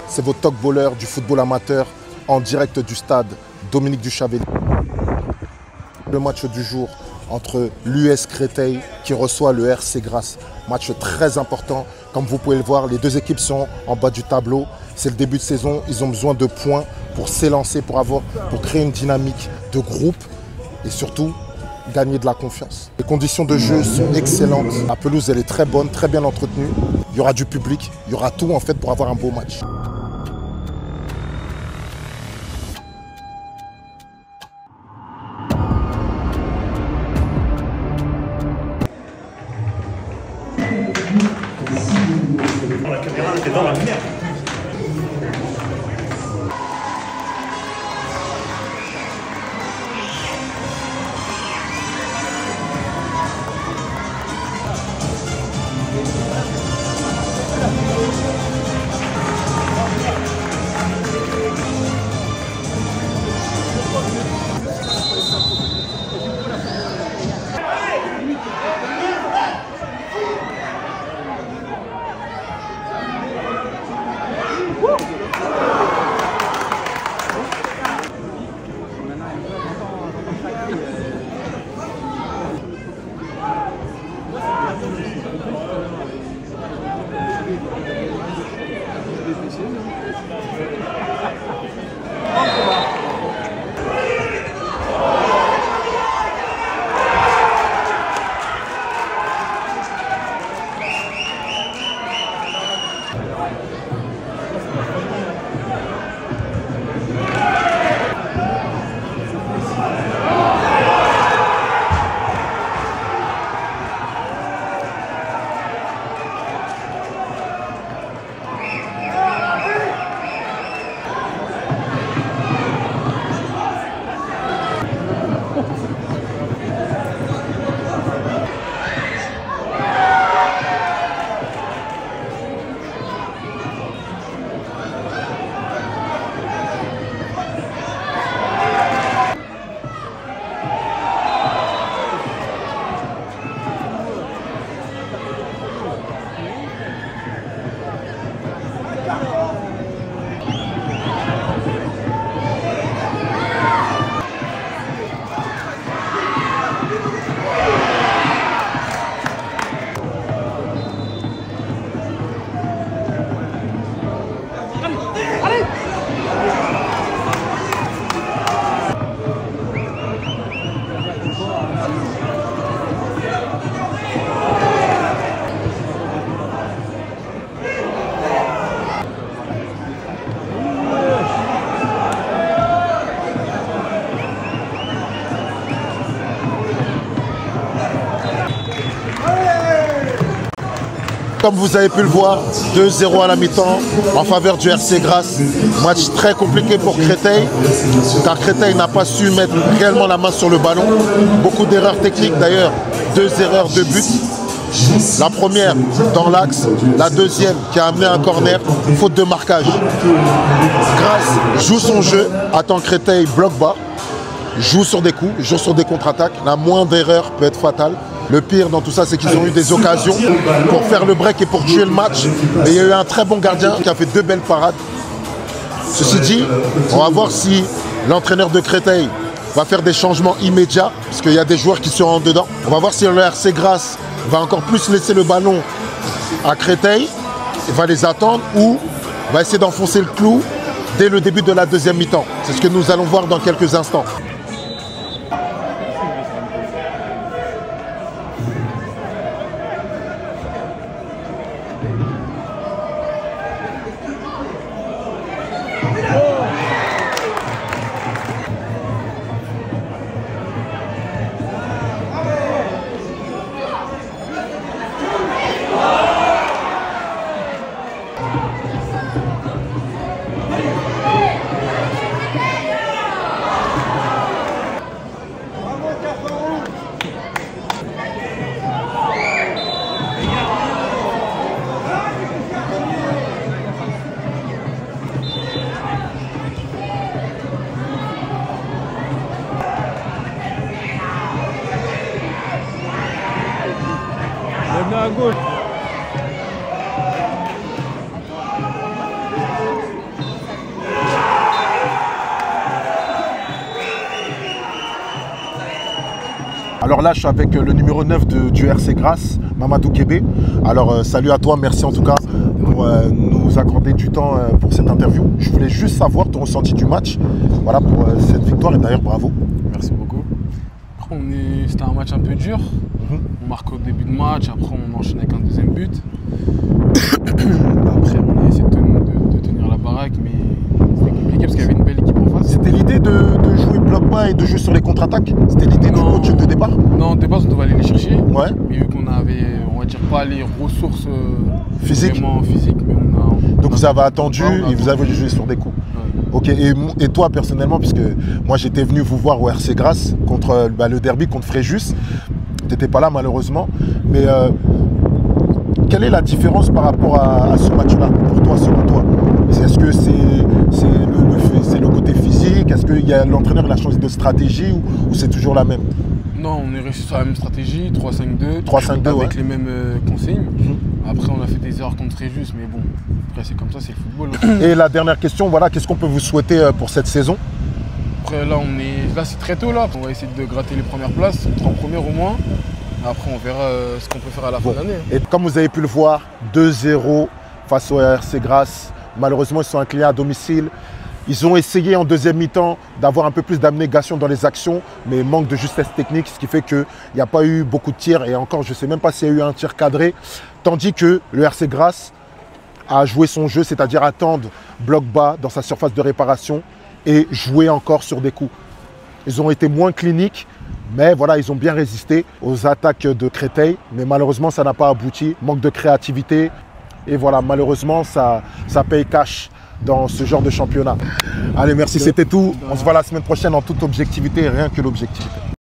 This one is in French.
C'est votre talk-balleur du football amateur en direct du stade Dominique Duchavelier. Le match du jour entre l'US Créteil qui reçoit le RC Grasse. Match très important. Comme vous pouvez le voir, les deux équipes sont en bas du tableau. C'est le début de saison. Ils ont besoin de points pour s'élancer, pour créer une dynamique de groupe et surtout gagner de la confiance. Les conditions de jeu sont excellentes. La pelouse elle est très bonne, très bien entretenue. Il y aura du public, il y aura tout en fait pour avoir un beau match. La caméra était dans la merde. Comme vous avez pu le voir, 2-0 à la mi-temps en faveur du RC Grasse. Match très compliqué pour Créteil, car Créteil n'a pas su mettre réellement la main sur le ballon. Beaucoup d'erreurs techniques d'ailleurs, 2 erreurs de but. La première dans l'axe, la deuxième qui a amené un corner, faute de marquage. Grasse joue son jeu, attend Créteil bloc bas, joue sur des coups, joue sur des contre-attaques. La moindre erreur peut être fatale. Le pire dans tout ça, c'est qu'ils ont eu des occasions pour faire le break et pour tuer le match. Mais il y a eu un très bon gardien qui a fait 2 belles parades. Ceci dit, on va voir si l'entraîneur de Créteil va faire des changements immédiats, parce qu'il y a des joueurs qui sont en dedans. On va voir si le RC Grasse va encore plus laisser le ballon à Créteil, va les attendre, ou va essayer d'enfoncer le clou dès le début de la deuxième mi-temps. C'est ce que nous allons voir dans quelques instants. à gauche. Alors là, je suis avec le numéro 9 du RC Grasse, Mamadou Kébé. Alors salut à toi, merci en tout cas pour nous accorder du temps pour cette interview. Je voulais juste savoir ton ressenti du match, voilà, pour cette victoire et d'ailleurs bravo. Merci beaucoup. C'était un match un peu dur. On marque au début de match, après on enchaîne avec un deuxième but. Après on a essayé de tenir la baraque, mais c'était compliqué parce qu'il y avait une belle équipe en face. C'était l'idée de jouer bloc bas et de jouer sur les contre-attaques? C'était l'idée du coach de départ? Non, de base on devait aller les chercher. Ouais. Mais vu qu'on avait, on va dire pas les ressources physiques, mais donc vous avez attendu et vous avez joué sur des coups. Ouais. Ok, et toi personnellement, puisque moi j'étais venu vous voir au RC Grasse contre le derby contre Fréjus, tu n'étais pas là malheureusement, mais quelle est la différence par rapport à ce match-là pour toi, selon toi? Est-ce que c'est le côté physique? Est-ce que l'entraîneur a changé de stratégie ou c'est toujours la même? Non, on est resté sur la même stratégie, 3-5-2, 3-5-2 avec les mêmes consignes. Après, on a fait des erreurs contre Fréjus, mais bon, après c'est comme ça, c'est le football. Et la dernière question, voilà, qu'est-ce qu'on peut vous souhaiter pour cette saison? Après, là, c'est très tôt, là. On va essayer de gratter les premières places, 3 premières au moins. Après, on verra ce qu'on peut faire à la fin de l'année. Et comme vous avez pu le voir, 2-0 face au RC Grasse. Malheureusement, ils sont inclinés à domicile. Ils ont essayé en deuxième mi-temps d'avoir un peu plus d'abnégation dans les actions, mais manque de justesse technique, ce qui fait qu'il n'y a pas eu beaucoup de tirs. Et encore, je ne sais même pas s'il y a eu un tir cadré. Tandis que le RC Grasse a joué son jeu, c'est-à-dire attendre bloc bas dans sa surface de réparation et jouer encore sur des coups. Ils ont été moins cliniques, mais voilà, ils ont bien résisté aux attaques de Créteil. Mais malheureusement, ça n'a pas abouti. Manque de créativité. Et voilà, malheureusement, ça paye cash dans ce genre de championnat. Allez, merci, c'était tout. On se voit la semaine prochaine en toute objectivité et rien que l'objectivité.